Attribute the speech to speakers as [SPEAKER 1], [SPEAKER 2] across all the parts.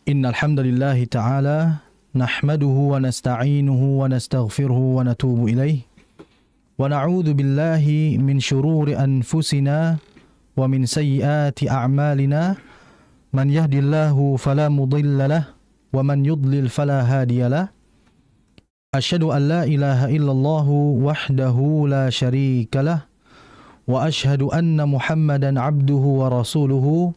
[SPEAKER 1] Innal hamdalillah ta'ala nahmaduhu wa nasta'inuhu wa nastaghfiruhu wa natubu ilaih wa na'udzu billahi min shururi anfusina wa min sayyiati a'malina man yahdihillahu fala mudilla lahu wa man yudlil fala hadiya lahu asyhadu an la ilaha illallah wahdahu la syarika lahu wa asyhadu anna Muhammadan abduhu wa rasuluhu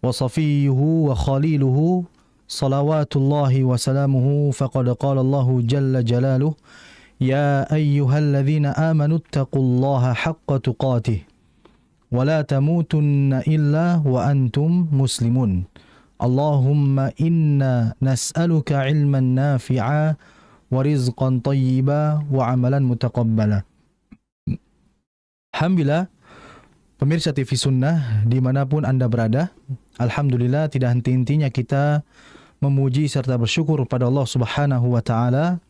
[SPEAKER 1] wa safiyuhu wa khaliluhu salawatullahi wa salamuhu faqad qala Allahu jalla jalaluh ya ayyuhalladzina amanu taqullaha haqqa tuqatih wa la tamutunna illa wa antum muslimun. Allahumma inna nas'aluka ilman nafi'a wa rizqan tayyiba wa amalan mutaqabbala. Alhamdulillah, pemirsa TV Sunnah dimanapun Anda berada, alhamdulillah tidak henti-hentinya kita memuji serta bersyukur pada Allah Subhanahu wa Ta'ala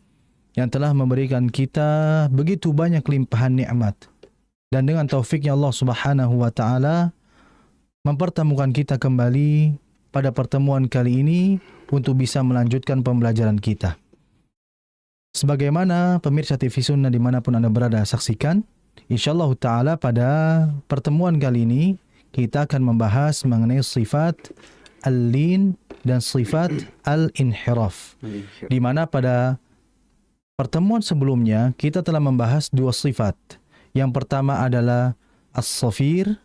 [SPEAKER 1] yang telah memberikan kita begitu banyak limpahan nikmat, dan dengan taufiknya Allah Subhanahu wa Ta'ala mempertemukan kita kembali pada pertemuan kali ini untuk bisa melanjutkan pembelajaran kita. Sebagaimana pemirsa TV Sunnah dimanapun Anda berada saksikan, insyaallah Ta'ala pada pertemuan kali ini kita akan membahas mengenai sifat al-lin dan sifat al-inhiraf. Di mana pada pertemuan sebelumnya kita telah membahas dua sifat. Yang pertama adalah as-safir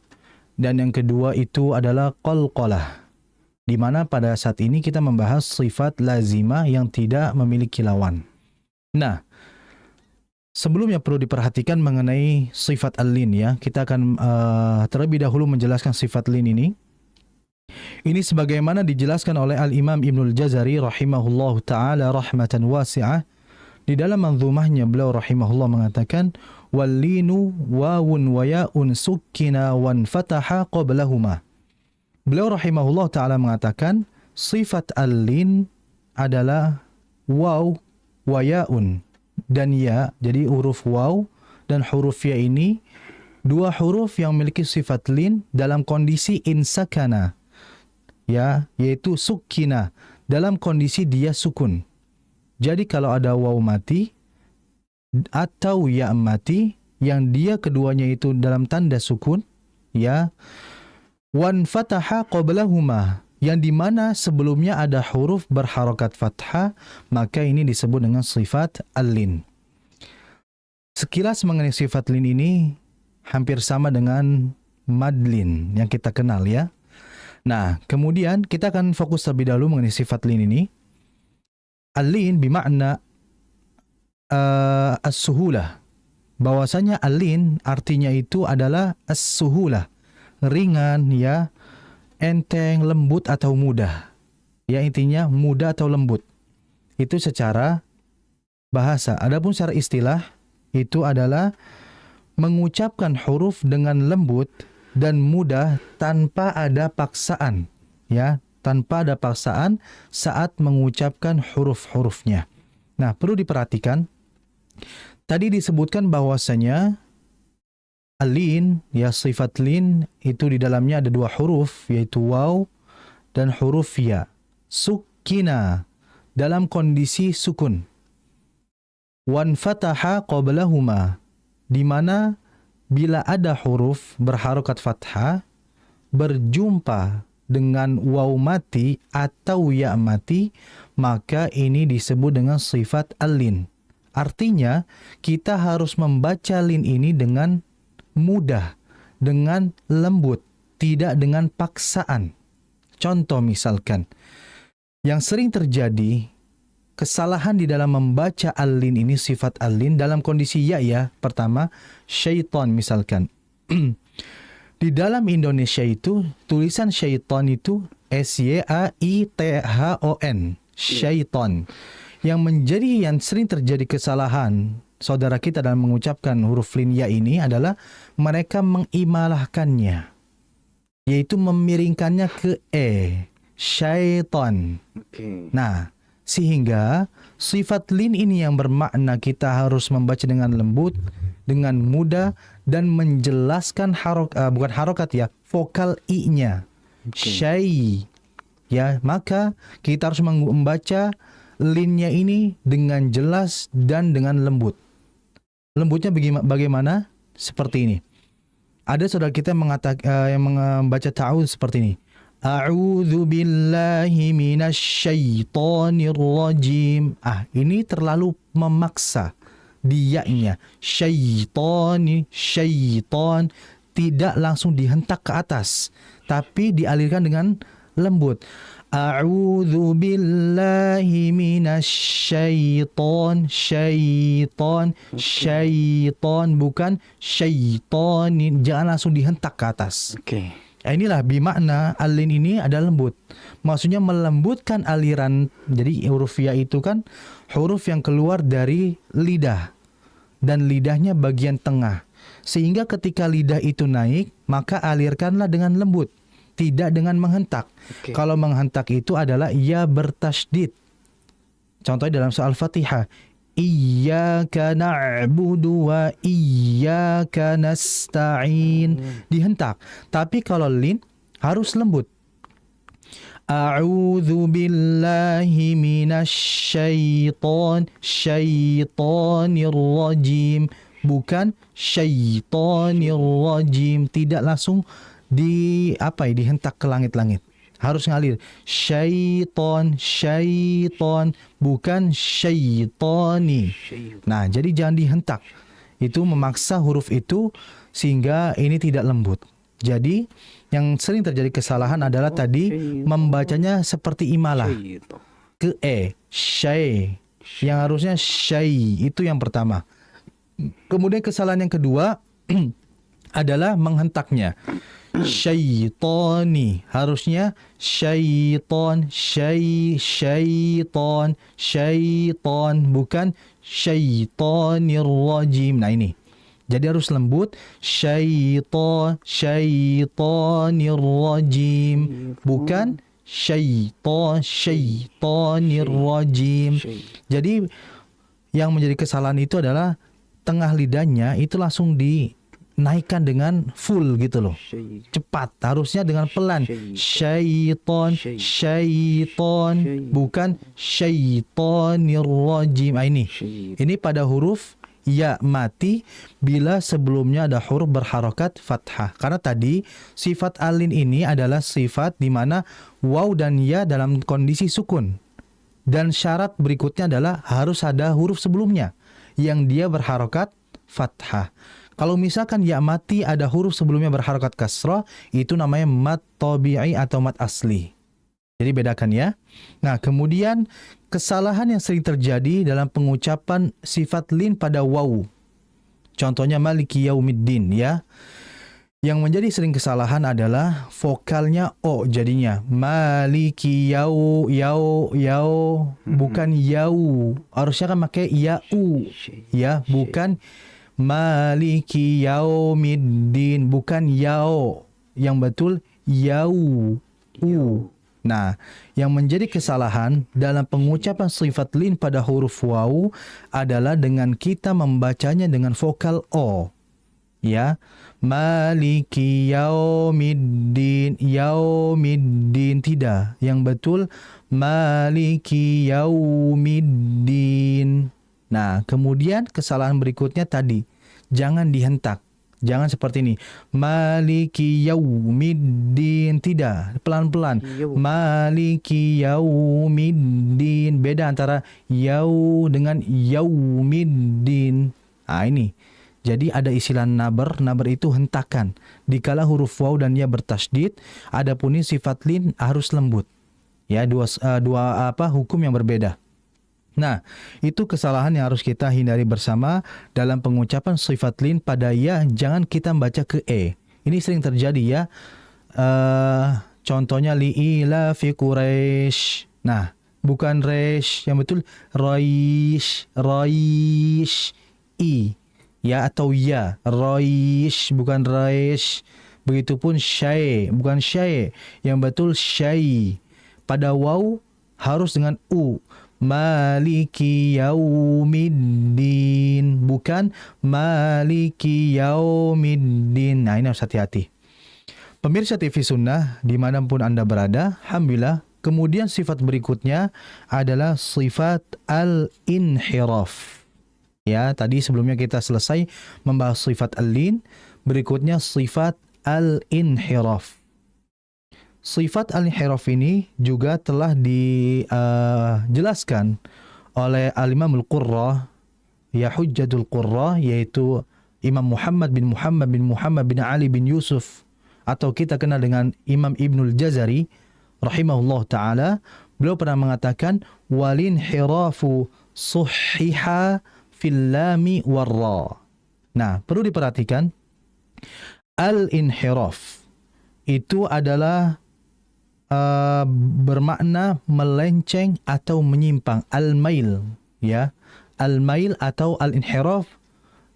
[SPEAKER 1] dan yang kedua itu adalah qalqalah. Di mana pada saat ini kita membahas sifat lazimah yang tidak memiliki lawan. Nah, sebelumnya perlu diperhatikan mengenai sifat al-lin ya. Kita akan terlebih dahulu menjelaskan sifat lin ini. Ini sebagaimana dijelaskan oleh Al-Imam Ibnul Jazari rahimahullahu ta'ala rahmatan wasi'ah. Di dalam manzumahnya beliau rahimahullah mengatakan wal-linu wawun wa ya'un sukkina wan fataha qablahuma. Beliau rahimahullah ta'ala mengatakan sifat al-lin adalah waw wa ya'un dan ya. Jadi huruf waw dan huruf ya ini dua huruf yang memiliki sifat lin dalam kondisi insakana, ya, yaitu sukkina, dalam kondisi dia sukun. Jadi kalau ada waw mati atau ya mati yang dia keduanya itu dalam tanda sukun, ya, wan fataha qablahuma, yang dimana sebelumnya ada huruf berharokat fathah, maka ini disebut dengan sifat al-lin. Sekilas mengenai sifat lin ini hampir sama dengan madlin yang kita kenal ya. Nah, kemudian kita akan fokus terlebih dahulu mengenai sifat lin ini. Al-lin bimakna as-suhulah. Bahwasanya al-lin artinya itu adalah as-suhulah, ringan ya, enteng, lembut atau mudah. Ya, intinya mudah atau lembut. Itu secara bahasa. Adapun secara istilah itu adalah mengucapkan huruf dengan lembut dan mudah tanpa ada paksaan, ya, tanpa ada paksaan saat mengucapkan huruf-hurufnya. Nah, perlu diperhatikan tadi disebutkan bahwasanya al-lin, ya, sifat lin itu di dalamnya ada dua huruf, yaitu waw dan huruf ya. Sukkina, dalam kondisi sukun. Wan fataha qablahuma, di mana bila ada huruf berharokat fathah berjumpa dengan waw mati atau ya mati, maka ini disebut dengan sifat al-lin. Artinya kita harus membaca lin ini dengan mudah, dengan lembut, tidak dengan paksaan. Contoh misalkan, yang sering terjadi kesalahan di dalam membaca al-lin ini, sifat al-lin dalam kondisi ya. Pertama, syaitan misalkan. Di dalam Indonesia itu tulisan syaitan itu S-Y-A-I-T-H-O-N, syaitan. Yang sering terjadi kesalahan saudara kita dalam mengucapkan huruf lin ya ini adalah mereka mengimalahkannya, yaitu memiringkannya ke syaitan. Nah, sehingga sifat lin ini yang bermakna kita harus membaca dengan lembut, dengan mudah, dan menjelaskan bukan harokat ya, vokal i-nya. Syai, Ya, maka kita harus membaca linnya ini dengan jelas dan dengan lembut. Lembutnya bagaimana? Seperti ini. Ada saudara kita yang membaca ta'awudz seperti ini. A'udzu billahi minasyaitonir rajim. Ini terlalu memaksa dianya. Syaiton tidak langsung dihentak ke atas, tapi dialirkan dengan lembut. A'udzu billahi minasyaiton. Syaiton bukan syaiton. Jangan langsung dihentak ke atas.
[SPEAKER 2] Oke.
[SPEAKER 1] Inilah bimakna al-lin ini adalah lembut. Maksudnya melembutkan aliran. Jadi huruf ya itu kan huruf yang keluar dari lidah. Dan lidahnya bagian tengah. Sehingga ketika lidah itu naik, maka alirkanlah dengan lembut. Tidak dengan menghentak.
[SPEAKER 2] Oke.
[SPEAKER 1] Kalau menghentak itu adalah ya bertasydid. Contohnya dalam surah Al-Fatihah. Iyyaka na'budu wa iyyaka nasta'in. Dihentak. Tapi kalau lin harus lembut. A'udzu billahi syaitonir rajim. Bukan syaitonir rajim. Tidak langsung dihentak ke langit-langit. Harus ngalir. Syaiton, bukan syaitoni. Nah, jadi jangan dihentak. Itu memaksa huruf itu sehingga ini tidak lembut. Jadi, yang sering terjadi kesalahan adalah tadi membacanya seperti imalah. Ke syai. Yang harusnya syai. Itu yang pertama. Kemudian kesalahan yang kedua adalah menghentaknya. Syaitoni, harusnya syaiton, syaiton, bukan syaitonir rajim. Nah ini. Jadi harus lembut. Syaitonir rajim, bukan syaitonir rajim. Jadi yang menjadi kesalahan itu adalah tengah lidahnya itu langsung dinaikkan dengan full gitu loh. Cepat, harusnya dengan pelan. Syaiton, bukan syaitonir rajim. Ini pada huruf ya mati bila sebelumnya ada huruf berharokat fathah. Karena tadi sifat alin ini adalah sifat di mana waw dan ya dalam kondisi sukun. Dan syarat berikutnya adalah harus ada huruf sebelumnya yang dia berharokat fathah. Kalau misalkan ya mati ada huruf sebelumnya berharokat kasrah, itu namanya mat tabi'i atau mat asli. Jadi bedakan ya. Nah, kemudian kesalahan yang sering terjadi dalam pengucapan sifat lin pada waw. Contohnya maliki yaumiddin ya. Yang menjadi sering kesalahan adalah vokalnya o jadinya. Maliki yau, bukan yau. Harusnya kan pakai yau. Ya, bukan maliki yaumiddin, bukan yau. Yang betul yau. Nah, yang menjadi kesalahan dalam pengucapan sifat lin pada huruf waw adalah dengan kita membacanya dengan vokal o. Ya, maliki yaumiddin, tidak. Yang betul maliki yaumiddin. Nah, kemudian kesalahan berikutnya tadi, jangan dihentak. Jangan seperti ini. Maliki yaumiddin, tidak. Pelan-pelan. Maliki yaumiddin. Beda antara yau dengan yaumiddin. Ini. Jadi ada istilah nabar. Nabar itu hentakan. Dikala huruf waw dan ya bertasydid, adapun ini sifat lin harus lembut. Ya, dua hukum yang berbeda. Nah, itu kesalahan yang harus kita hindari bersama dalam pengucapan sifat lin pada ya. Jangan kita membaca ke Ini sering terjadi ya. Contohnya li'ila fi Quraisy. Nah, bukan resh, yang betul raish, ya atau ya, raish bukan raish. Begitupun syai, bukan syai, yang betul syai. Pada waw harus dengan u. Maliki yaumiddin, bukan maliki yaumiddin. Nah, ini harus hati-hati. Pemirsa TV Sunnah, dimanapun Anda berada, alhamdulillah Kemudian sifat berikutnya adalah sifat al-inhiraf. Ya, tadi sebelumnya kita selesai membahas sifat al-lin, berikutnya sifat al-inhiraf. Sifat al-inhiraf ini juga telah dijelaskan oleh Al-Imam Al-Qurra, ya Hujjatul Qurra, yaitu Imam Muhammad bin Ali bin Yusuf, atau kita kenal dengan Imam Ibnul Jazari rahimahullah ta'ala. Beliau pernah mengatakan walinhirafu suhiha fil lami warra. Nah, perlu diperhatikan, al-inhiraf itu adalah bermakna melenceng atau menyimpang. Al-mail, ya. Al-mail atau al-inhiraf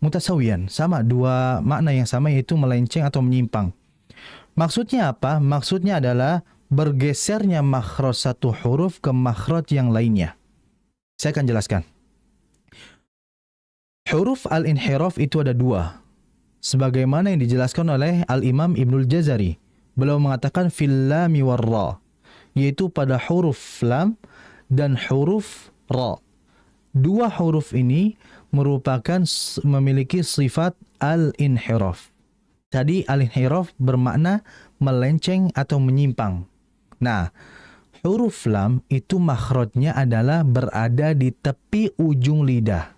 [SPEAKER 1] mutasawiyan, sama, dua makna yang sama, yaitu melenceng atau menyimpang. Maksudnya apa? Maksudnya adalah bergesernya makhraj satu huruf ke makhraj yang lainnya. Saya akan jelaskan. Huruf al-inhiraf itu ada dua, sebagaimana yang dijelaskan oleh Al-Imam Ibnul Jazari. Beliau mengatakan fil lami war ra, yaitu pada huruf lam dan huruf ra. Dua huruf ini merupakan memiliki sifat al-inhiraf. Tadi al-inhiraf bermakna melenceng atau menyimpang. Nah, huruf lam itu makhrajnya adalah berada di tepi ujung lidah.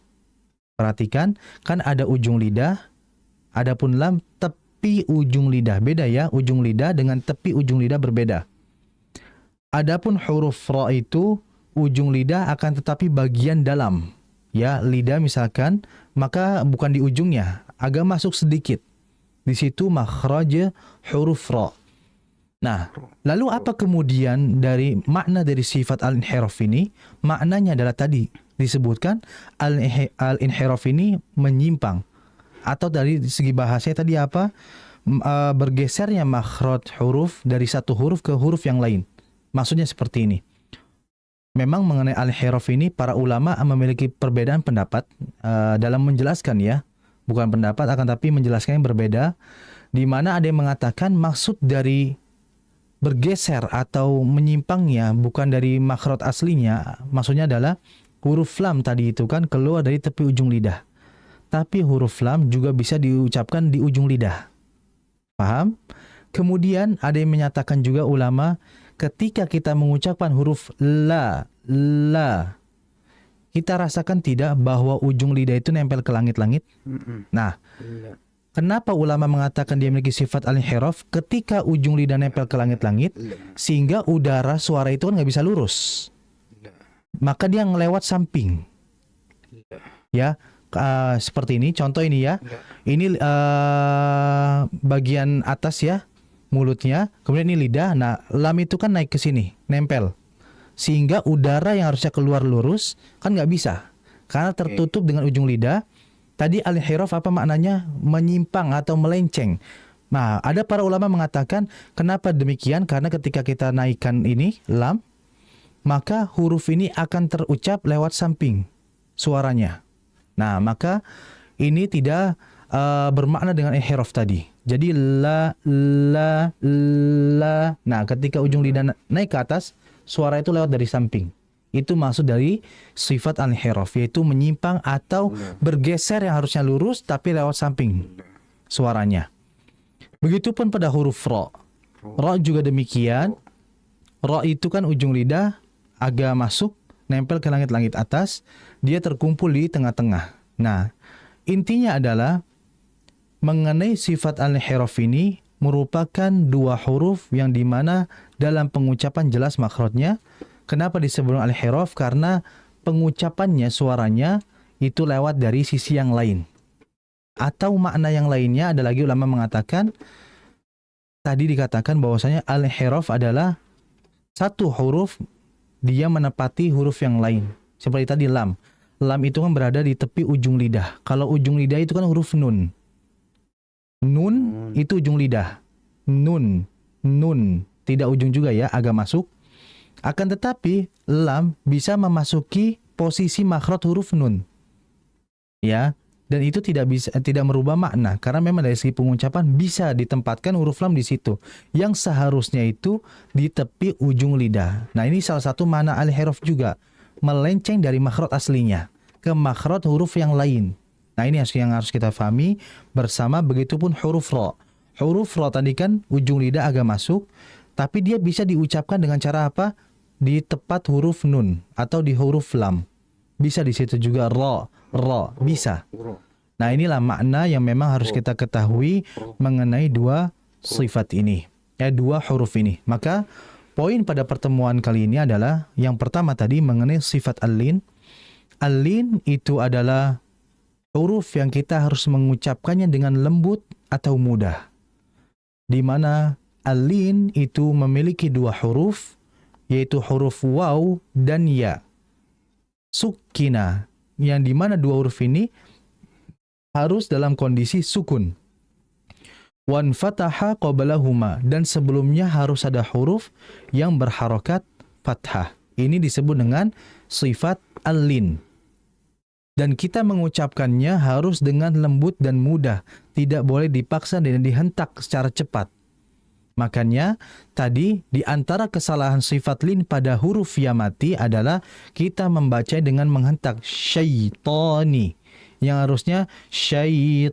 [SPEAKER 1] Perhatikan, kan ada ujung lidah, adapun lam tepi ujung lidah. Beda ya, ujung lidah dengan tepi ujung lidah berbeda. Adapun huruf ra itu ujung lidah akan tetapi bagian dalam. Ya, lidah misalkan, maka bukan di ujungnya, agak masuk sedikit. Di situ makhraj huruf ra. Nah, lalu apa kemudian dari makna dari sifat al-inhiraf ini? Maknanya adalah tadi disebutkan al-inhiraf ini menyimpang. Atau dari segi bahasanya tadi apa? Bergesernya makhraj huruf dari satu huruf ke huruf yang lain. Maksudnya seperti ini. Memang mengenai al-inhiraf ini para ulama memiliki perbedaan pendapat dalam menjelaskan, ya. Bukan pendapat, akan tapi menjelaskan yang berbeda. Di mana ada yang mengatakan maksud dari bergeser atau menyimpangnya bukan dari makhraj aslinya. Maksudnya adalah huruf lam tadi itu kan keluar dari tepi ujung lidah. Tapi huruf lam juga bisa diucapkan di ujung lidah. Paham? Kemudian ada yang menyatakan juga ulama, ketika kita mengucapkan huruf la, kita rasakan tidak bahwa ujung lidah itu nempel ke langit-langit? Nah, kenapa ulama mengatakan dia memiliki sifat al-inhiraf? Ketika ujung lidah nempel ke langit-langit, sehingga udara suara itu kan nggak bisa lurus. Maka dia ngelewat samping. Ya, seperti ini. Contoh ini ya. Ini bagian atas ya, mulutnya. Kemudian ini lidah. Nah, lam itu kan naik ke sini, nempel. Sehingga udara yang harusnya keluar lurus kan nggak bisa, karena tertutup dengan ujung lidah. Tadi al-inhiraf apa maknanya? Menyimpang atau melenceng. Nah, ada para ulama mengatakan kenapa demikian? Karena ketika kita naikkan ini lam, maka huruf ini akan terucap lewat samping suaranya. Nah, maka ini tidak bermakna dengan inhiraf tadi. Jadi la. Nah, ketika ujung lidah naik ke atas, suara itu lewat dari samping. Itu maksud dari sifat al-inhiraf, yaitu menyimpang atau bergeser yang harusnya lurus tapi lewat samping suaranya. Begitupun pada huruf ra. Ra juga demikian. Ra itu kan ujung lidah agak masuk, nempel ke langit-langit atas, dia terkumpul di tengah-tengah. Nah, intinya adalah mengenai sifat al-inhiraf ini merupakan dua huruf yang dimana dalam pengucapan jelas makhrajnya. Kenapa disebut al-inhiraf? Karena pengucapannya, suaranya itu lewat dari sisi yang lain. Atau makna yang lainnya ada lagi ulama mengatakan, tadi dikatakan bahwasanya al-inhiraf adalah satu huruf dia menepati huruf yang lain. Seperti tadi lam. Lam itu kan berada di tepi ujung lidah. Kalau ujung lidah itu kan huruf nun. Nun itu ujung lidah. Nun. Tidak ujung juga ya, agak masuk. Akan tetapi lam bisa memasuki posisi makhraj huruf nun. Ya, Dan itu tidak merubah makna, karena memang dari segi pengucapan bisa ditempatkan huruf lam di situ yang seharusnya itu di tepi ujung lidah. Nah, ini salah satu makna al-inhiraf juga, melenceng dari makhraj aslinya ke makhraj huruf yang lain. Nah, ini yang harus kita pahami bersama. Begitupun huruf ra. Huruf ra tadi kan ujung lidah agak masuk, tapi dia bisa diucapkan dengan cara apa? Di tepat huruf nun atau di huruf lam. Bisa di situ juga ra, bisa. Nah, inilah makna yang memang harus kita ketahui mengenai dua sifat ini, dua huruf ini. Maka poin pada pertemuan kali ini adalah yang pertama tadi mengenai sifat al-lin. Al-lin itu adalah huruf yang kita harus mengucapkannya dengan lembut atau mudah. Di mana al-lin itu memiliki dua huruf, yaitu huruf waw dan ya. Sukina, yang dimana dua huruf ini harus dalam kondisi sukun. Wan fataha qablahuma, dan sebelumnya harus ada huruf yang berharokat fathah. Ini disebut dengan sifat al-lin. Dan kita mengucapkannya harus dengan lembut dan mudah, tidak boleh dipaksa dan dihentak secara cepat. Makanya tadi di antara kesalahan sifat lin pada huruf ya mati adalah kita membaca dengan menghentak syaitani, yang harusnya syaitani,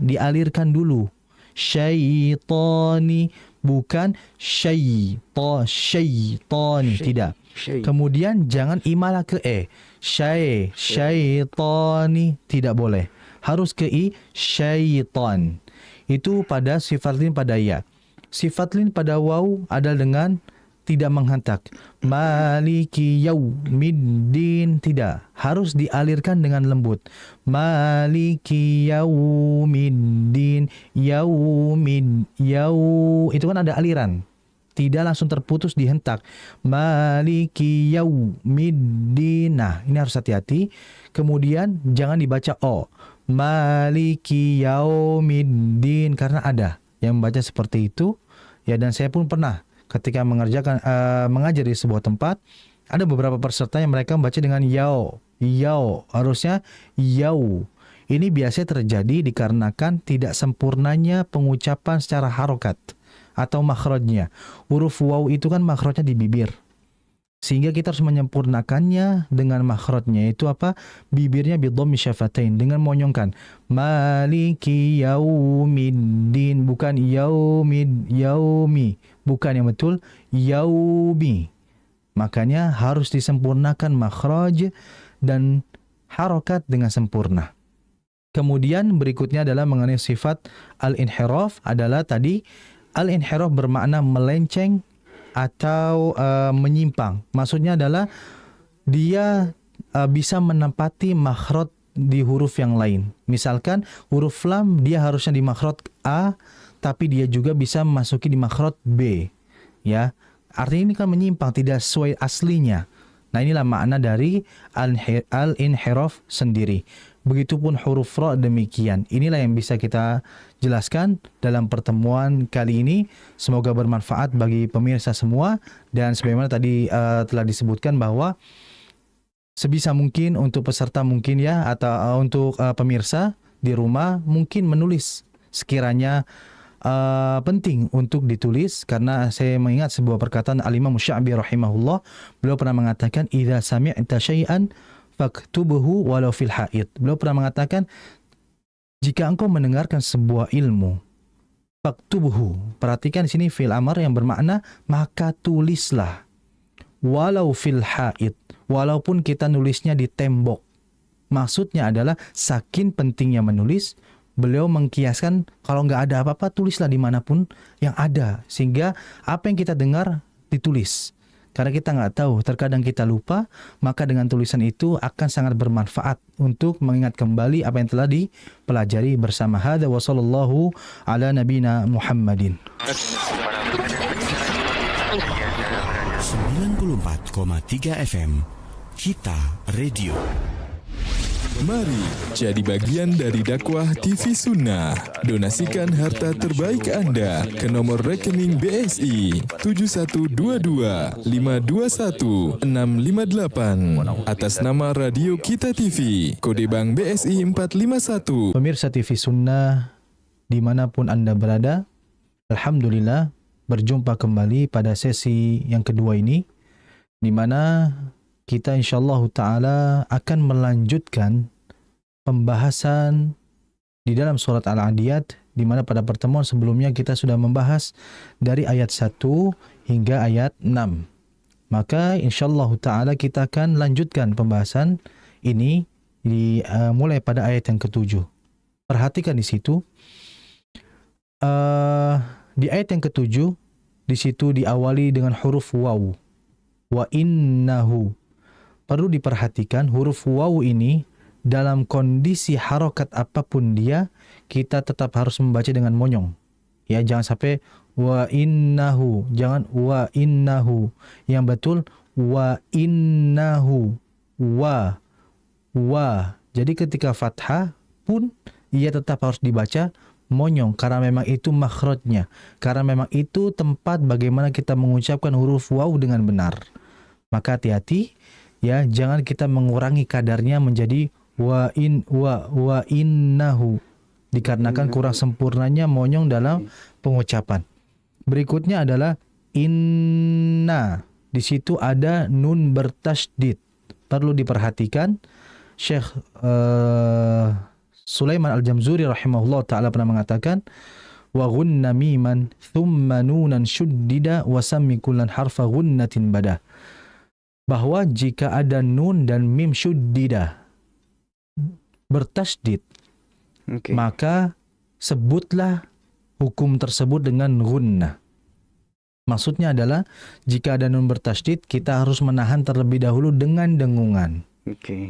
[SPEAKER 1] dialirkan dulu. Syaitani, bukan syaitani, tidak. Kemudian jangan imalah ke syaitani, tidak boleh. Harus ke syaitan. Itu pada sifat lin pada ya. Sifat lin pada waw adalah dengan tidak menghentak. Maliki yaumiddin, tidak. Harus dialirkan dengan lembut. Maliki yaumiddin, itu kan ada aliran. Tidak langsung terputus dihentak. Maliki yaumiddin. Nah, ini harus hati-hati. Kemudian jangan dibaca o. Maliki yaumiddin, karena ada yang membaca seperti itu ya, dan saya pun pernah ketika mengajar di sebuah tempat, ada beberapa peserta yang mereka membaca dengan yau, harusnya yau. Ini biasanya terjadi dikarenakan tidak sempurnanya pengucapan secara harokat atau makhrajnya. Huruf waw itu kan makhrajnya di bibir, sehingga kita harus menyempurnakannya dengan makhrajnya. Itu apa? Bibirnya bidhammi syafatain, dengan monyongkan. Maliki yaumiddin, bukan yaumi, bukan yang betul yaumi. Makanya harus disempurnakan makhraj dan harokat dengan sempurna. Kemudian berikutnya adalah mengenai sifat al-inhiraf, adalah tadi al-inhiraf bermakna melenceng atau menyimpang. Maksudnya adalah dia bisa menempati makhraj di huruf yang lain. Misalkan huruf lam dia harusnya di makhraj A, tapi dia juga bisa memasuki di makhraj B. Ya, artinya ini kan menyimpang, tidak sesuai aslinya. Nah, inilah makna dari al-inhiraf sendiri. Begitupun huruf ra demikian. Inilah yang bisa kita jelaskan dalam pertemuan kali ini. Semoga bermanfaat bagi pemirsa semua. Dan sebagaimana tadi telah disebutkan bahwa sebisa mungkin untuk peserta mungkin ya, atau untuk pemirsa di rumah mungkin menulis sekiranya penting untuk ditulis, karena saya mengingat sebuah perkataan Al-Imam Sya'bi rahimahullah. Beliau pernah mengatakan, idza sami'ta syai'an faktubhu walau fil haid. Beliau pernah mengatakan, jika engkau mendengarkan sebuah ilmu, faktubhu, perhatikan di sini fil amar yang bermakna maka tulislah, walau fil haid, walaupun kita nulisnya di tembok. Maksudnya adalah saking pentingnya menulis, beliau mengkiaskan kalau nggak ada apa-apa tulislah dimanapun yang ada, sehingga apa yang kita dengar ditulis. Karena kita nggak tahu, terkadang kita lupa, maka dengan tulisan itu akan sangat bermanfaat untuk mengingat kembali apa yang telah dipelajari bersama. Hadza wa sallallahu ala nabina Muhammadin.
[SPEAKER 2] 94,3 FM Kita Radio. Mari jadi bagian dari dakwah TV Sunnah. Donasikan harta terbaik Anda ke nomor rekening BSI 7122521658 atas nama Radio Kita TV, kode bank BSI 451.
[SPEAKER 1] Pemirsa TV Sunnah dimanapun Anda berada, alhamdulillah berjumpa kembali pada sesi yang kedua ini, di mana kita insyaallah ta'ala akan melanjutkan pembahasan di dalam surat Al-Adiyat, di mana pada pertemuan sebelumnya kita sudah membahas dari ayat 1 hingga ayat 6. Maka insyaallah ta'ala kita akan lanjutkan pembahasan ini mulai pada ayat yang ke-7. Perhatikan di situ. Di ayat yang ke-7, di situ diawali dengan huruf waw. Wa innahu. Perlu diperhatikan huruf waw ini dalam kondisi harokat apapun dia, kita tetap harus membaca dengan monyong. Ya, jangan sampai wa innahu, jangan wa innahu. Yang betul wa innahu. Wa. Jadi ketika fathah pun ia tetap harus dibaca monyong, karena memang itu makhrajnya, karena memang itu tempat bagaimana kita mengucapkan huruf waw dengan benar. Maka hati-hati ya, jangan kita mengurangi kadarnya menjadi wa innahu, dikarenakan kurang sempurnanya monyong dalam pengucapan. Berikutnya adalah inna. Di situ ada nun bertasydid. Perlu diperhatikan. Syekh Sulaiman Al-Jamzuri rahimahullah ta'ala pernah mengatakan, wa ghunna miman thumma nunan syuddida wa sammi kullan harfa ghunnatin badah. Bahwa jika ada nun dan mim syuddida bertasydid, maka sebutlah hukum tersebut dengan ghunnah. Maksudnya adalah jika ada nun bertasydid, kita harus menahan terlebih dahulu dengan dengungan.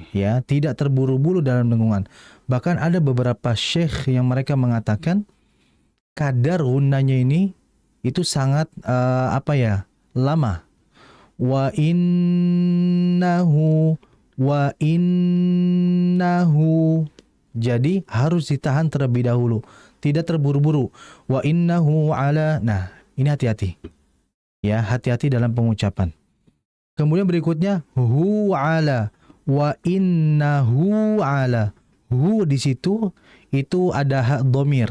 [SPEAKER 1] Ya, tidak terburu-buru dalam dengungan. Bahkan ada beberapa syekh yang mereka mengatakan kadar ghunnahnya ini itu sangat lama. Wa innahu. Jadi harus ditahan terlebih dahulu, tidak terburu-buru. Wa innahu ala. Nah, ini hati-hati. Ya, hati-hati dalam pengucapan. Kemudian berikutnya hu ala. Wa innahu ala. Hu di situ itu ada hak dhamir.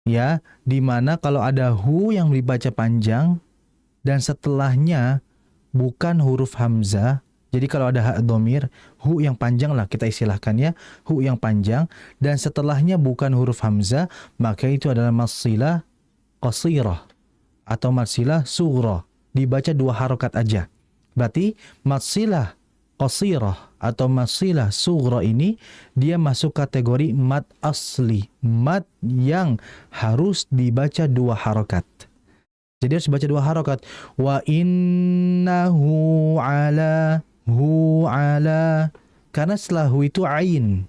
[SPEAKER 1] Ya, di mana kalau ada hu yang dibaca panjang dan setelahnya bukan huruf hamzah. Jadi kalau ada hak dhamir, hu yang panjang lah kita istilahkan ya, hu yang panjang dan setelahnya bukan huruf hamzah, maka itu adalah masilah qasirah atau masilah sughra. Dibaca 2 harokat aja. Berarti masilah qasirah atau masilah sughra ini dia masuk kategori mad asli, mad yang harus dibaca 2 harokat. Jadi harus baca 2 harokat. Wa innahu ala, hu ala. Karena setelah hu itu ain.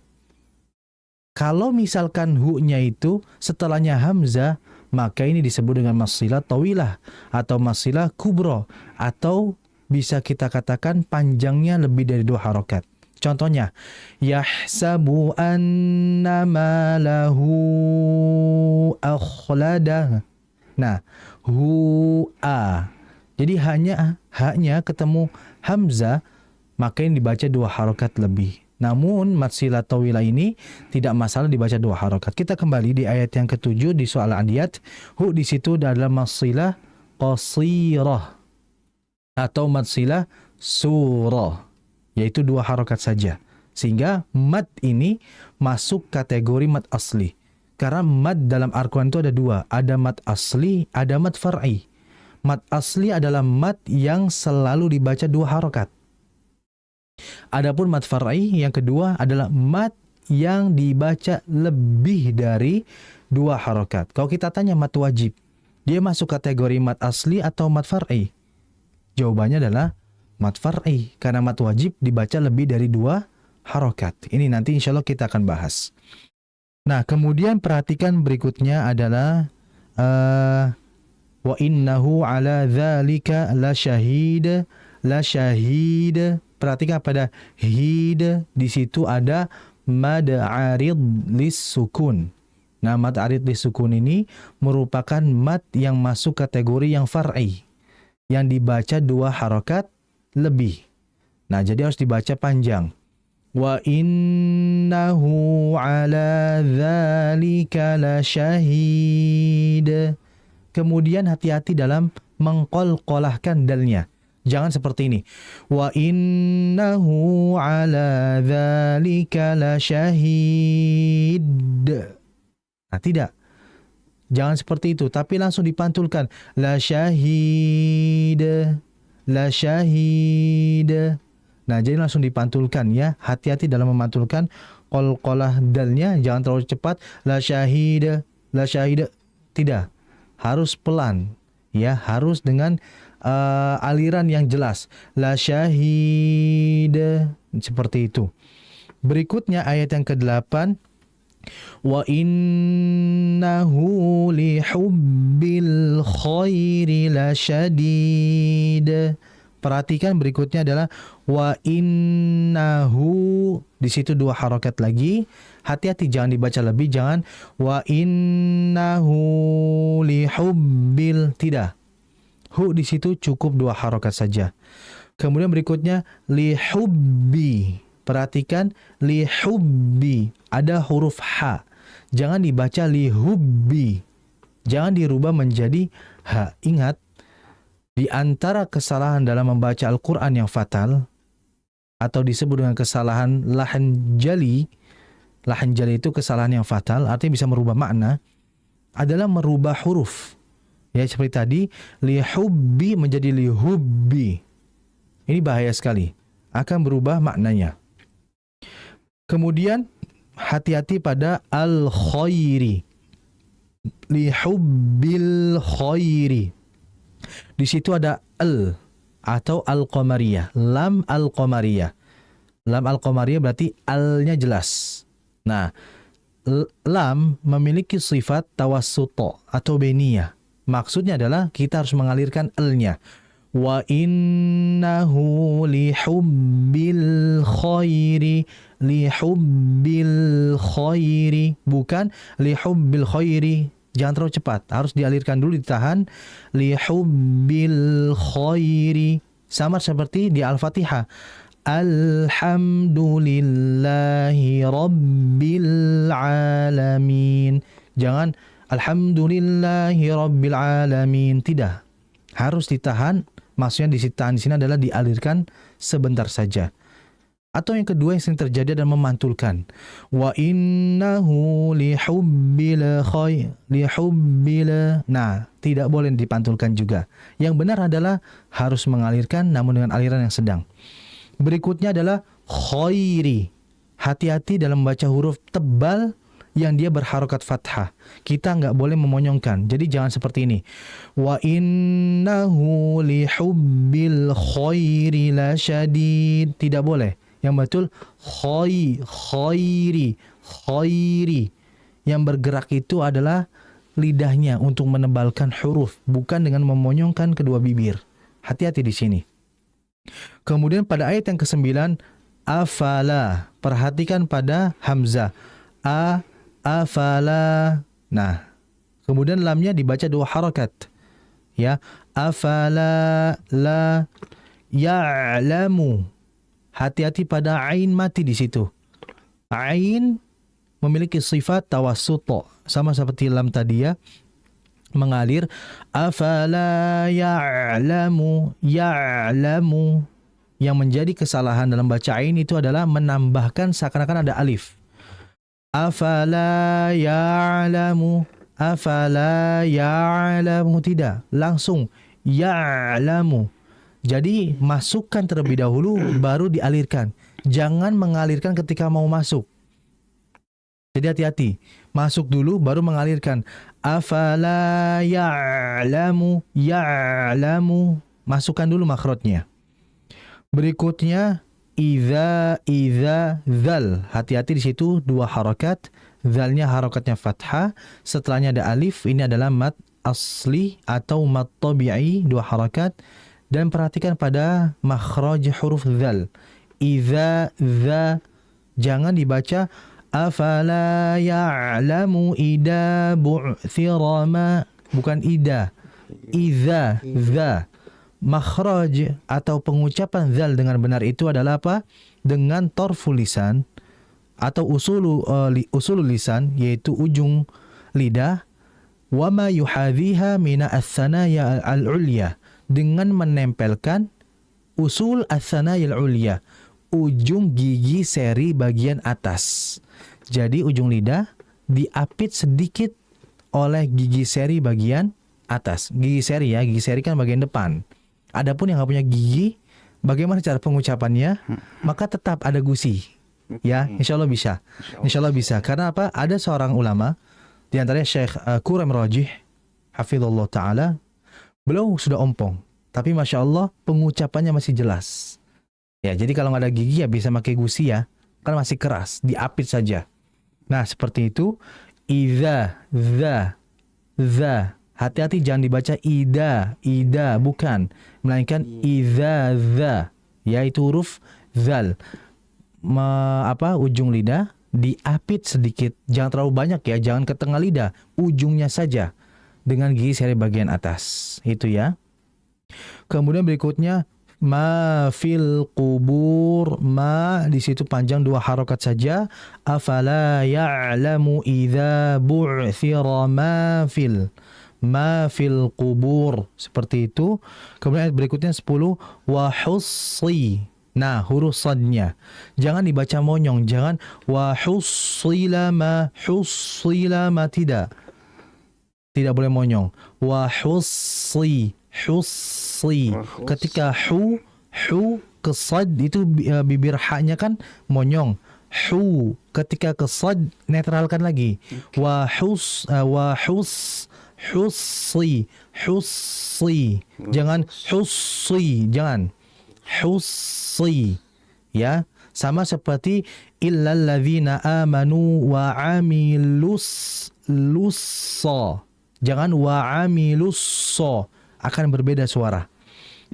[SPEAKER 1] Kalau misalkan hu-nya itu setelahnya hamzah, maka ini disebut dengan masilah tawilah atau masilah kubro, atau bisa kita katakan panjangnya lebih dari 2 harokat. Contohnya, yahsabu anna malahu akhlada. Nah, hu-a. Jadi hanya ketemu hamzah, maka ini dibaca 2 harokat lebih. Namun masilah tawilah ini tidak masalah dibaca 2 harokat. Kita kembali di ayat yang ke-7 di soal Adiyat. Hu di situ adalah masilah qasirah atau masilah surah, yaitu 2 harokat saja. Sehingga mad ini masuk kategori mad asli. Karena mad dalam Al-Quran itu ada 2. Ada mad asli, ada mad far'i. Mad asli adalah mad yang selalu dibaca 2 harokat. Adapun mad far'i yang kedua adalah mad yang dibaca lebih dari 2 harokat. Kalau kita tanya mad wajib, dia masuk kategori mad asli atau mad far'i? Jawabannya adalah mad far'i. Karena mad wajib dibaca lebih dari 2 harokat. Ini nanti insya Allah kita akan bahas. Nah, kemudian perhatikan berikutnya adalah wa innahu ala dzalika la syahid la syahid. Perhatikan pada hid, di situ ada mad arid lis sukun. Nah, mad arid lis sukun ini merupakan mad yang masuk kategori yang far'i, yang dibaca 2 harokat lebih. Nah, jadi harus dibaca panjang. Wa innahu ala dzalika lasyahid. Kemudian hati-hati dalam mengqalqalahkan dalnya. Jangan seperti ini. Wa innahu ala dzalika lasyahid. Nah, tidak. Jangan seperti itu, tapi langsung dipantulkan. La syahid. La syahid. Nah, jadi langsung dipantulkan ya. Hati-hati dalam memantulkan qalqalah dalnya, jangan terlalu cepat. La syahid. La syahid. Tidak. Harus pelan. Ya, harus dengan aliran yang jelas. La syahid. Seperti itu. Berikutnya ayat yang ke-8. Wa innahu lihubbil khairi lasyadid. Perhatikan berikutnya adalah wa innahu. Di situ 2 harokat lagi. Hati-hati jangan dibaca lebih, jangan wa innahu lihubbil. Tidak. Hu di situ cukup 2 harokat saja. Kemudian berikutnya lihubbi. Perhatikan lihubbi. Ada huruf ha. Jangan dibaca lihubbi. Jangan dirubah menjadi ha. Ingat, di antara kesalahan dalam membaca Al-Quran yang fatal, atau disebut dengan kesalahan lahan jali. Lahan jali itu kesalahan yang fatal, artinya bisa merubah makna, adalah merubah huruf. Ya, seperti tadi, lihubbi menjadi lihubbi. Ini bahaya sekali. Akan berubah maknanya. Kemudian, hati-hati pada al-khairi. Lihubbil khairi. Di situ ada al atau al-qamariyah. Lam al-qamariyah. Lam al-qamariyah berarti al-nya jelas. Nah, lam memiliki sifat tawassuto atau beniyah. Maksudnya adalah kita harus mengalirkan al-nya. Wa innahu lihubbil khairi. Lihubbil khairi. Bukan lihubbil khairi. Jangan terlalu cepat. Harus dialirkan dulu, ditahan. Lihubbil khairi. Sama seperti di Al-Fatihah. Alhamdulillahi Rabbil Alamin. Jangan Alhamdulillahi Rabbil Alamin. Tidak. Harus ditahan. Maksudnya ditahan di sini adalah dialirkan sebentar saja. Atau yang kedua yang sering terjadi adalah memantulkan. Wa innahu lihubbil khair. Lihubbil. Nah, tidak boleh dipantulkan juga. Yang benar adalah harus mengalirkan namun dengan aliran yang sedang. Berikutnya adalah khairi. Hati-hati dalam membaca huruf tebal yang dia berharokat fathah. Kita nggak boleh memonyongkan. Jadi jangan seperti ini. Wa innahu lihubbil khairi lasyadid. Tidak boleh. Yang betul khairi. Yang bergerak itu adalah lidahnya untuk menebalkan huruf, bukan dengan memonyongkan kedua bibir. Hati-hati di sini. Kemudian pada ayat yang ke-9, afala. Perhatikan pada hamzah. Afala. Nah, kemudian lamnya dibaca 2 harakat. Ya, afala la ya'lamu. Hati-hati pada ain mati di situ. Ain memiliki sifat tawassuto, sama seperti lam tadi ya, mengalir. Afala ya'lamu. Yang menjadi kesalahan dalam baca ain itu adalah menambahkan seakan-akan ada alif. Afala ya'lamu. Tidak, langsung ya'lamu. Jadi masukkan terlebih dahulu baru dialirkan. Jangan mengalirkan ketika mau masuk. Jadi hati-hati. Masuk dulu baru mengalirkan. Afala ya'lamu. Masukkan dulu makhrajnya. Berikutnya idza dzal. Hati-hati di situ 2 harakat. Dzalnya harakatnya fathah. Setelahnya ada alif. Ini adalah mad asli atau mad tabi'i, 2 harakat. Dan perhatikan pada makhraj huruf dzal. Idza, dza, jangan dibaca afala ya'lamu idza bu'thira ma, bukan ida. Idza, dza. Makhraj atau pengucapan dzal dengan benar itu adalah apa? Dengan torful lisan atau usulul lisan, yaitu ujung lidah, wa ma yuhadhiha min ats-tsanaya al-ulya, dengan menempelkan usul ats-tsanaya al-ulya, ujung gigi seri bagian atas. Jadi ujung lidah diapit sedikit oleh gigi seri bagian atas. Gigi seri ya, gigi seri kan bagian depan. Adapun yang nggak punya gigi, bagaimana cara pengucapannya? Maka tetap ada gusi. Ya, insya Allah bisa. Insya Allah bisa. Karena apa? Ada seorang ulama, di antaranya Syekh Quram Rajih, hafizallahu ta'ala, beliau sudah ompong. Tapi Masya Allah, pengucapannya masih jelas. Ya, jadi kalau nggak ada gigi ya bisa pakai gusi ya. Kan masih keras, diapit saja. Nah, seperti itu. Idza, za. Hati-hati jangan dibaca ida, bukan. Melainkan idza, za. Yaitu huruf zal. Ujung lidah diapit sedikit. Jangan terlalu banyak ya, jangan ke tengah lidah. Ujungnya saja. Dengan gigi seri bagian atas. Itu ya. Kemudian berikutnya, ma fil qubur. Ma di situ panjang 2 harokat saja. Afala ya'lamu idza bu'thira ma fil qubur, seperti itu. Kemudian ayat berikutnya 10, wa hussi. Nah, huruf sadnya jangan dibaca monyong, jangan wa hussilama, tidak boleh monyong. Wa hussi. Ketika hu ke sad itu bibir haknya kan monyong. Hu, ketika ke sad netralkan lagi. Wa hussi. Jangan hussi, jangan hussi. Ya, sama seperti illal ladzina amanu wa amilus lussa. Jangan wa amilusso, akan berbeda suara.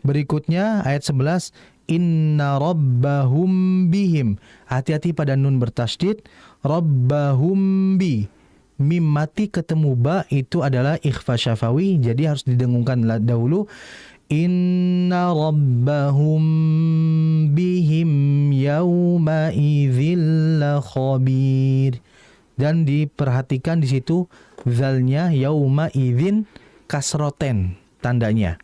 [SPEAKER 1] Berikutnya ayat 11, inna rabbahum bihim. Hati-hati pada nun bertasydid. Rabbahum bi. Mim mati ketemu ba itu adalah ikhfa syafawi, jadi harus didengungkan dahulu. Inna rabbahum bihim yauma idzil khabir. Dan diperhatikan di situ zalnya yauma idzin kasroten tandanya.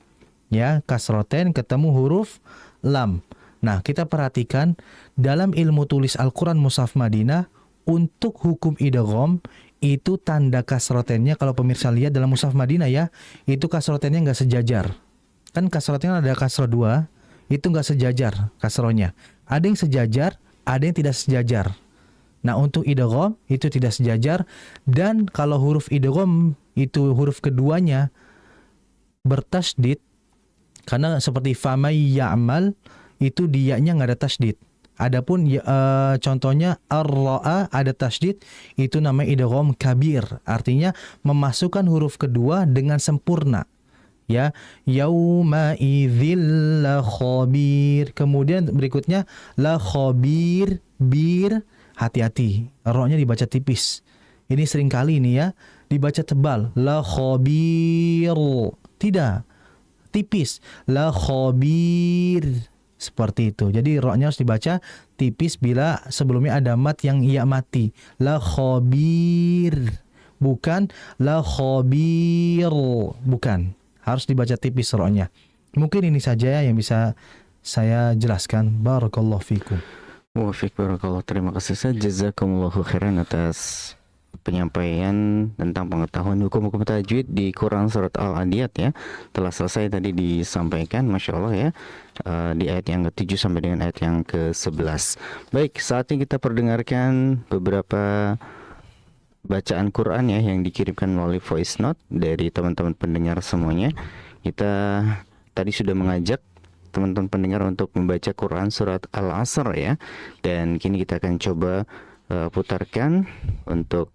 [SPEAKER 1] Ya, kasroten ketemu huruf lam. Nah, kita perhatikan dalam ilmu tulis Al-Quran Mushaf Madinah, untuk hukum idgham itu tanda kasrotennya, kalau pemirsa lihat dalam Mushaf Madinah ya, itu kasrotennya nggak sejajar. Kan kasrotennya ada kasroh 2, itu nggak sejajar kasrohnya. Ada yang sejajar, ada yang tidak sejajar. Nah, untuk idgham itu tidak sejajar. Dan kalau huruf idgham itu huruf keduanya bertasydid, karena seperti famay ya'mal itu dia-nya nggak ada tasydid. Adapun contohnya ar-ra'a ada tasydid, itu namanya idgham kabir, artinya memasukkan huruf kedua dengan sempurna. Ya, yauma idzil la khabir. Kemudian berikutnya la khabir, bir, hati-hati, ro-nya dibaca tipis. Ini sering kali ini ya, dibaca tebal, la khabir. Tidak, tipis, la khabir. Seperti itu. Jadi ro-nya harus dibaca tipis bila sebelumnya ada mat yang iya mati. La khabir. Bukan la khabir. Bukan. Harus dibaca tipis ro-nya. Mungkin ini saja yang bisa saya jelaskan. Barakallahu fikum.
[SPEAKER 3] Wa fiik barakallahu. Terima kasih Ustaz. Jazakumullahu khairan atas penyampaian tentang pengetahuan hukum-hukum tajwid di Quran surat Al-Adiyat ya. Telah selesai tadi disampaikan, Masya Allah ya, di ayat yang ke-7 sampai dengan ayat yang ke-11. Baik, saatnya kita perdengarkan beberapa bacaan Quran ya yang dikirimkan melalui voice note dari teman-teman pendengar semuanya. Kita tadi sudah mengajak teman-teman pendengar untuk membaca Quran surat Al-Asr ya. Dan kini kita akan coba putarkan untuk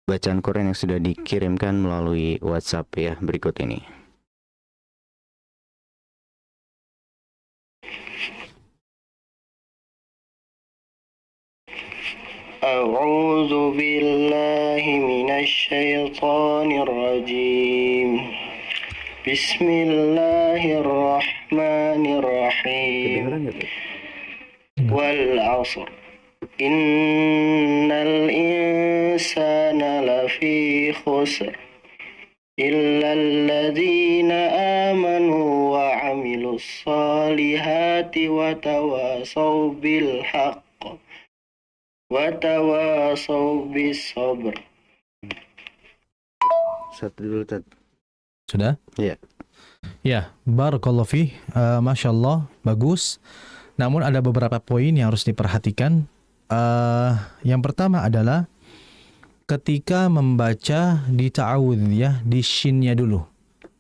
[SPEAKER 3] bacaan Quran yang sudah dikirimkan melalui WhatsApp ya, berikut ini.
[SPEAKER 4] أعوذ بالله من الشيطان الرجيم بسم الله الرحمن الرحيم والعصر إن الإنسان لفي خسر إلا الذين آمنوا وعملوا الصالحات وتواصوا بالحق وتواصوا بالصبر.
[SPEAKER 3] Satu dulu Tad.
[SPEAKER 1] Sudah?
[SPEAKER 3] Ya.
[SPEAKER 1] Ya, barakallahu fi. Masya Allah, bagus. Namun ada beberapa poin yang harus diperhatikan. Yang pertama adalah ketika membaca di ta'awudz ya, di shinnya dulu.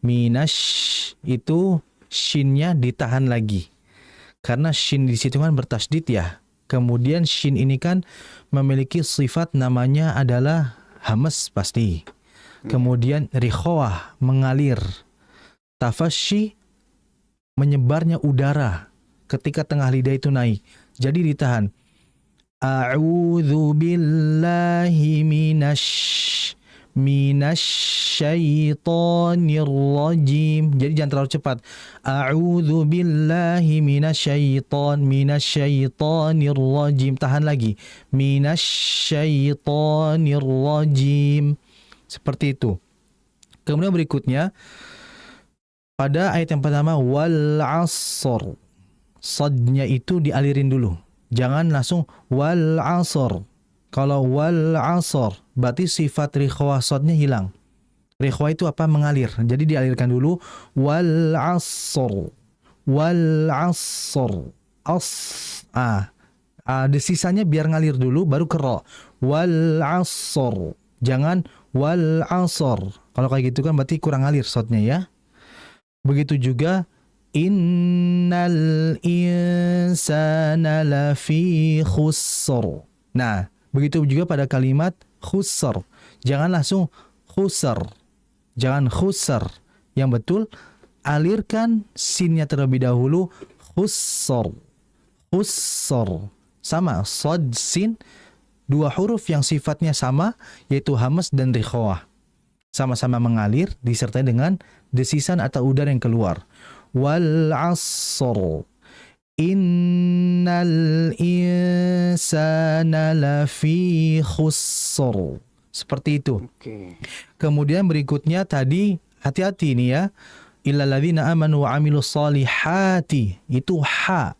[SPEAKER 1] Minash itu shinnya ditahan lagi. Karena shin di situ kan bertasydid ya. Kemudian shin ini kan memiliki sifat namanya adalah hamas pasti. Kemudian rikhawah mengalir. Tafasyi menyebarnya udara ketika tengah lidah itu naik. Jadi ditahan. A'udzu billahi minasyaitonir rajim. Jadi jangan terlalu cepat. A'udzu billahi minasyaitonir rajim. Tahan lagi. Minasyaitonir rajim. Seperti itu. Kemudian berikutnya pada ayat yang pertama wal 'asr. Sadnya itu dialirin dulu. Jangan langsung wal 'asr. Kalau wal 'asr berarti sifat rikhwah sadnya hilang. Rikhwah itu apa? Mengalir. Jadi dialirkan dulu wal 'asr. Wal 'asr. Desisanya biar ngalir dulu baru ke ra. Wal 'asr. Jangan wal 'asr. Kalau kayak gitu kan berarti kurang ngalir sadnya ya. Begitu juga innal insana lafi khusr. Nah, begitu juga pada kalimat khusr. Jangan langsung khusr. Jangan khusr. Yang betul alirkan sinnya terlebih dahulu khusr. Khusr. Sama sad sin, dua huruf yang sifatnya sama yaitu hamas dan rikhawah. Sama-sama mengalir disertai dengan desisan atau udara yang keluar. Wal 'asr. Innal insana lafi khusr. Seperti itu. Kemudian berikutnya tadi hati-hati ini ya. Illal ladzina amanu wa 'amilus solihati. Itu ha.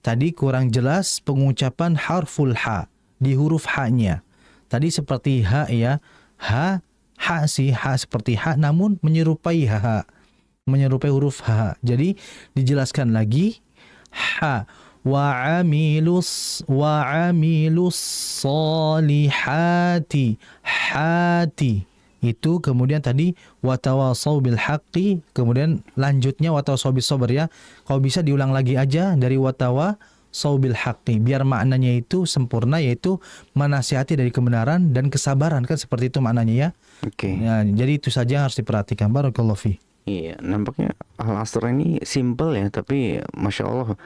[SPEAKER 1] Tadi kurang jelas pengucapan harful ha di huruf ha-nya. Tadi seperti ha ya. Ha sih, ha seperti ha namun menyerupai ha. Menyerupai huruf ha. Jadi dijelaskan lagi ha wa amilus solihati hati itu. Kemudian tadi watawasau bil haqqi, kemudian lanjutnya watawasau bis sabr ya. Kalau bisa diulang lagi aja dari watawasau bil haqqi biar maknanya itu sempurna, yaitu menasihati dari kebenaran dan kesabaran, kan seperti itu maknanya ya. Ya, jadi itu saja yang harus diperhatikan. Barakallahu fi.
[SPEAKER 3] Iya, nampaknya Al-Asr ini simple ya, tapi Masya Allah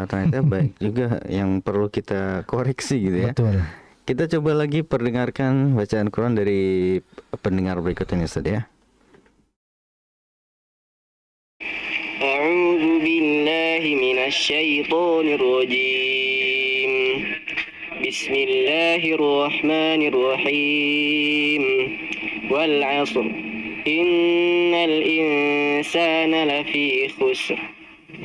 [SPEAKER 3] ternyata banyak juga yang perlu kita koreksi gitu ya.
[SPEAKER 1] Betul.
[SPEAKER 3] Kita coba lagi perdengarkan bacaan Quran dari pendengar berikut ini Ustaz ya.
[SPEAKER 4] A'udzu billahi minasyaitonir rajim. Bismillahirrahmanirrahim. Wal 'asr. Innal insana lafi khusr.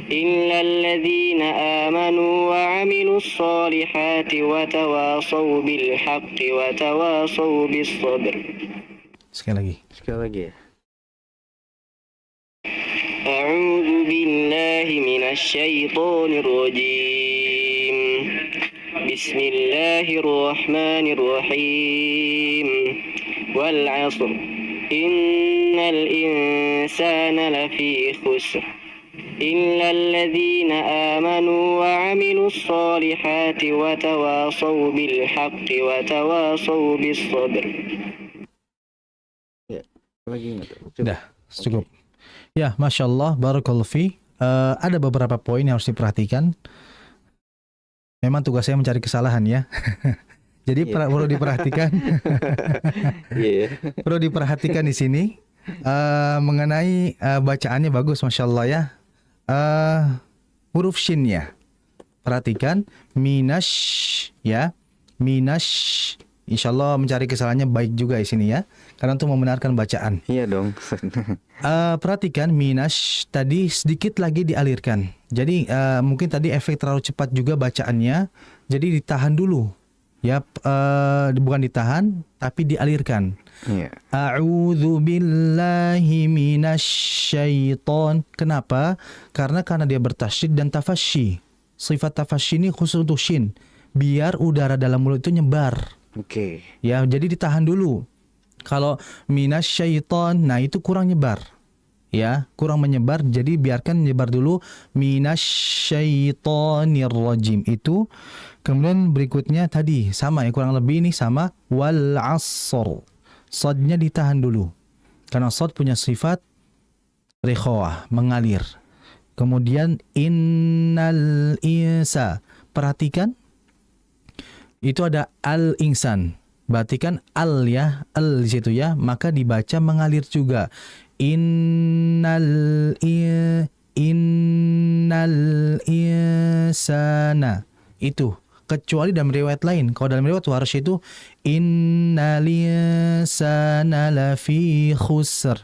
[SPEAKER 4] إلا الذين آمنوا وعملوا الصالحات وتواصوا بالحق وتواصوا بالصبر.
[SPEAKER 3] Sekali lagi ya.
[SPEAKER 4] أعوذ بالله من الشيطان الرجيم. بسم الله الرحمن الرحيم. والعصر إن الإنسان لفي خسر إلا الذين آمنوا وعملوا الصالحات وتواصوا بالحق وتواصوا بالصبر.
[SPEAKER 3] Ya, lagi enggak?
[SPEAKER 1] Sudah, cukup. Ya, Masya Allah, barakallahu fi. Ada beberapa poin yang harus diperhatikan. Memang tugas saya mencari kesalahan ya. Jadi perlu diperhatikan.
[SPEAKER 3] Iya.
[SPEAKER 1] Perlu diperhatikan di sini mengenai bacaannya bagus, masya Allah ya. Huruf shinnya, perhatikan minash ya, minash. Insya Allah mencari kesalahannya baik juga di sini ya, karena untuk membenarkan bacaan.
[SPEAKER 3] Iya dong.
[SPEAKER 1] Perhatikan minash tadi sedikit lagi dialirkan. Jadi mungkin tadi efek terlalu cepat juga bacaannya, jadi ditahan dulu. Ya, bukan ditahan, tapi dialirkan.
[SPEAKER 3] Iya.
[SPEAKER 1] A'udzu billahi minasyaiton. Kenapa? Karena dia bertasydid dan tafasyi. Sifat tafasyi ini khusus untuk shin, biar udara dalam mulut itu nyebar.
[SPEAKER 3] Oke.
[SPEAKER 1] Ya, jadi ditahan dulu. Kalau minasyaiton, nah itu kurang nyebar. Ya, kurang menyebar, jadi biarkan nyebar dulu. Minasyaitonirrajim itu. Kemudian berikutnya tadi sama ya, kurang lebih ini sama. Wal 'asr. Sodnya ditahan dulu, karena sod punya sifat rikhawah, mengalir. Kemudian innal insa, perhatikan itu ada al insan, berarti kan al ya, al di situ ya, maka dibaca mengalir juga. Innal insana, itu kecuali dalam riwayat lain. Kalau dalam riwayat Warsh itu innal insana lafi khusr.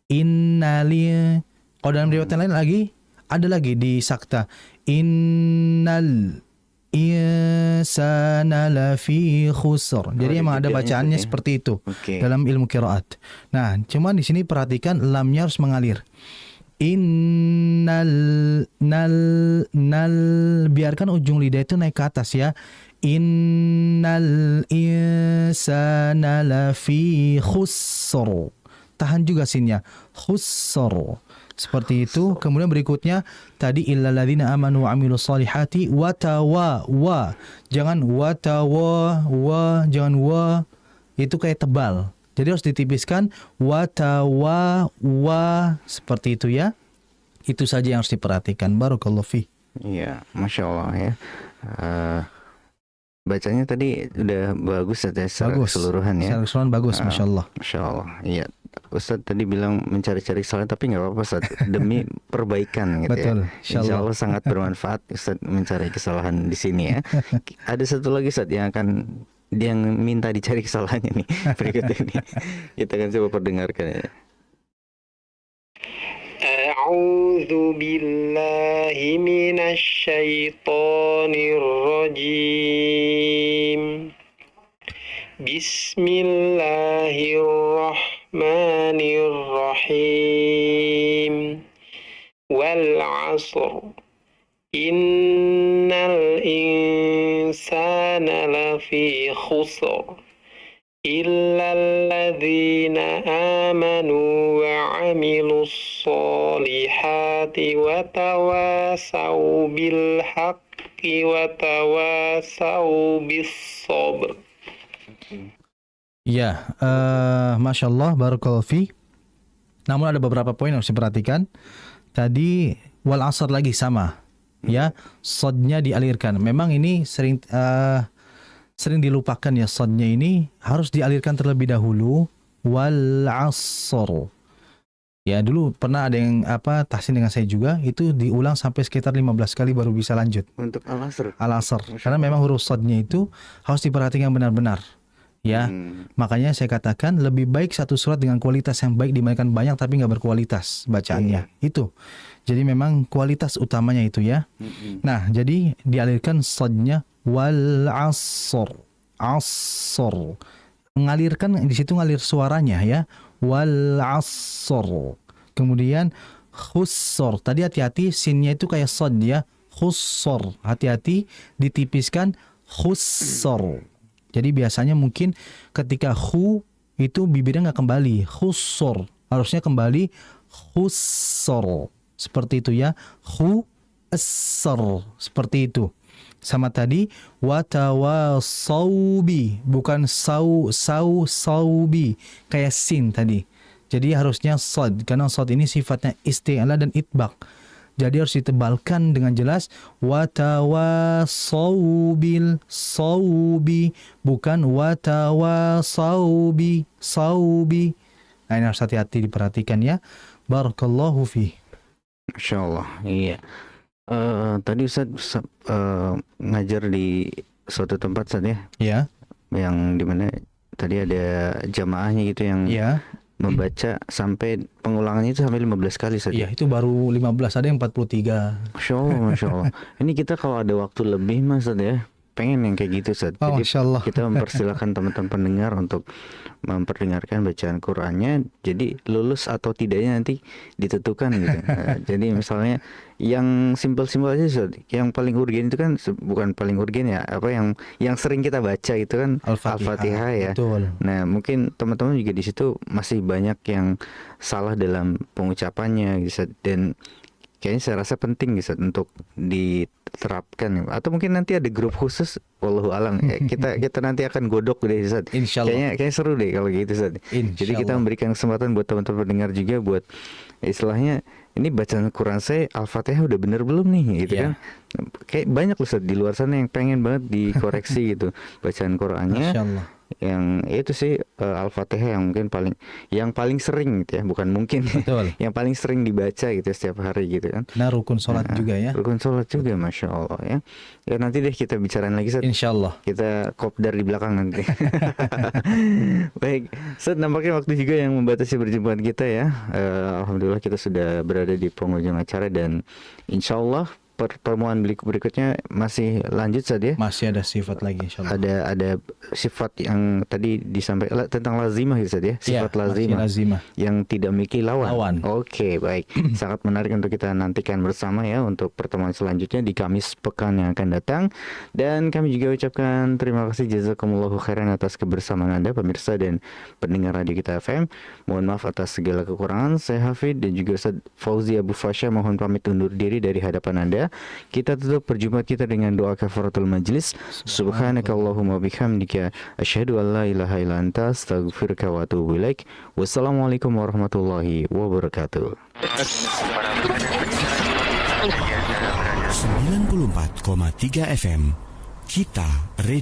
[SPEAKER 1] Kalau dalam riwayat lain lagi ada lagi di sakta innal insana lafi khusr. Jadi emang ada bacaannya seperti itu dalam ilmu qiraat. Nah, cuman di sini perhatikan lamnya harus mengalir. Innal biarkan ujung lidah itu naik ke atas ya. Innal insana lafi khusr. Tahan juga sinnya. Khusr. Seperti itu. Kemudian berikutnya tadi illal ladzina amanu wa amilus solihati wa. Jangan jangan wa. Itu kayak tebal. Jadi harus ditipiskan wa seperti itu ya. Itu saja yang harus diperhatikan. Barakallahu fi.
[SPEAKER 3] Iya, masya Allah ya. Bacanya tadi udah bagus ya, secara keseluruhan ya.
[SPEAKER 1] Secara keseluruhan bagus, masya Allah.
[SPEAKER 3] Masya Allah. Iya. Ustadz tadi bilang mencari-cari kesalahan, tapi nggak apa-apa Ustadz, demi perbaikan gitu.
[SPEAKER 1] Betul,
[SPEAKER 3] ya. Insya Allah sangat bermanfaat Ustadz mencari kesalahan di sini ya. Ada satu lagi Ustadz yang minta dicari kesalahannya nih berikut ini. Kita akan coba perdengarkan ya.
[SPEAKER 4] A'udzu billahi minasy syaithanir rajim. Bismillahirrahmanirrahim. Wal 'asr. Innal insana lafi khusr. Illal ladzina amanu wa 'amilus solihati wa tawasaw bil haqqi wa tawasaw bis sabr.
[SPEAKER 1] Ya, masya Allah, barakallahu fi. Namun ada beberapa poin yang harus diperhatikan. Tadi wal asr lagi sama, ya, sodnya dialirkan. Memang ini sering dilupakan ya, sodnya ini harus dialirkan terlebih dahulu. Wal asr. Ya, dulu pernah ada yang tahsin dengan saya juga, itu diulang sampai sekitar 15 kali baru bisa lanjut.
[SPEAKER 3] Untuk al-asr.
[SPEAKER 1] Al-asr. Karena memang huruf sodnya itu harus diperhatikan benar-benar. Ya, makanya saya katakan lebih baik satu surat dengan kualitas yang baik dibandingkan banyak tapi nggak berkualitas bacaannya. Itu. Jadi memang kualitas utamanya itu ya. Nah, jadi dialirkan sodnya wal asr. Asr. Mengalirkan di situ ngalir suaranya ya. Wal asr. Kemudian khusr. Tadi hati-hati sinnya itu kayak sod ya. Khusr. Hati-hati ditipiskan khusr. Jadi biasanya mungkin ketika khu itu bibirnya nggak kembali. Khusr. Harusnya kembali khusr. Seperti itu ya. Khu asr. Seperti itu. Sama tadi watawasaubi, bukan saubi kayak sin tadi. Jadi harusnya sod, karena sod ini sifatnya isti'la dan itbaq. Jadi harus ditebalkan dengan jelas. Watawasau bil saubi, bukan watawasau bi saubi. Nah, ini harus hati-hati diperhatikan ya. Barakallahu fi.
[SPEAKER 3] Masya Allah, iya. Tadi Ustaz ngajar di suatu tempat Ustaz ya,
[SPEAKER 1] Ya,
[SPEAKER 3] yang dimana tadi ada jamaahnya gitu yang
[SPEAKER 1] ya,
[SPEAKER 3] membaca sampai pengulangannya itu sampai 15 kali Ustaz.
[SPEAKER 1] iya, itu baru 15, ada yang 43.
[SPEAKER 3] Masya Allah, Masya Allah. Ini kita kalau ada waktu lebih Mas Ustaz ya, pengen yang kayak gitu Ustaz.
[SPEAKER 1] Oh,
[SPEAKER 3] Jadi
[SPEAKER 1] Masya Allah.
[SPEAKER 3] kita mempersilahkan teman-teman pendengar untuk memperdengarkan bacaan Qur'annya. Jadi lulus atau tidaknya nanti ditentukan gitu. Jadi misalnya yang simpel-simpel aja Ustaz. Yang paling urgen itu kan bukan paling urgen ya, apa yang sering kita baca itu kan Al-Fatihah ya.
[SPEAKER 1] Betul.
[SPEAKER 3] Nah, mungkin teman-teman juga di situ masih banyak yang salah dalam pengucapannya gitu, dan kayaknya saya rasa penting gitu untuk diterapkan, atau mungkin nanti ada grup khusus, wallahu alam ya. Kita nanti akan godok deh Ustaz.
[SPEAKER 1] Insyaallah.
[SPEAKER 3] Kayaknya seru deh kalau gitu Ustaz. Jadi kita memberikan kesempatan buat teman-teman pendengar juga buat istilahnya ini bacaan Quran saya Al-Fatihah udah bener belum nih gitu kan. Kayak banyak loh Ustaz di luar sana yang pengen banget dikoreksi gitu bacaan Qurannya.
[SPEAKER 1] Masya Allah.
[SPEAKER 3] Yang itu sih Al-Fatihah yang mungkin yang paling sering gitu ya, bukan mungkin.
[SPEAKER 1] Betul.
[SPEAKER 3] Yang paling sering dibaca gitu setiap hari gitu kan.
[SPEAKER 1] Nah, rukun sholat juga ya.
[SPEAKER 3] Rukun sholat juga, Masya Allah ya. Ya nanti deh kita bicarain lagi Ustaz.
[SPEAKER 1] Insyaallah.
[SPEAKER 3] Kita kopdar di belakang nanti. Baik, Ustaz, nampaknya waktu juga yang membatasi perjumpaan kita ya. Alhamdulillah kita sudah berada di penghujung acara, dan insya Allah pertemuan berikutnya masih lanjut saja.
[SPEAKER 1] Masih ada sifat lagi insyaallah.
[SPEAKER 3] Ada sifat yang tadi disampaikan tentang lazimah gitu saja. Sifat lazimah yang tidak memiliki lawan. Oke, baik. Sangat menarik untuk kita nantikan bersama ya untuk pertemuan selanjutnya di Kamis pekan yang akan datang. Dan kami juga ucapkan terima kasih jazakumullahu khairan atas kebersamaan Anda pemirsa dan pendengar Radio Kita FM. Mohon maaf atas segala kekurangan. Saya Hafid dan juga Ustaz Fauzi Abu Fasya mohon pamit undur diri dari hadapan Anda. Kita tutup perjumpaan kita dengan doa kafaratul majlis. Subhanakallahumma bihamdika asyhadu an la ilaha illa anta astaghfiruka wa atubu ilaik. Wassalamualaikum warahmatullahi wabarakatuh.
[SPEAKER 5] 94,3 FM Kita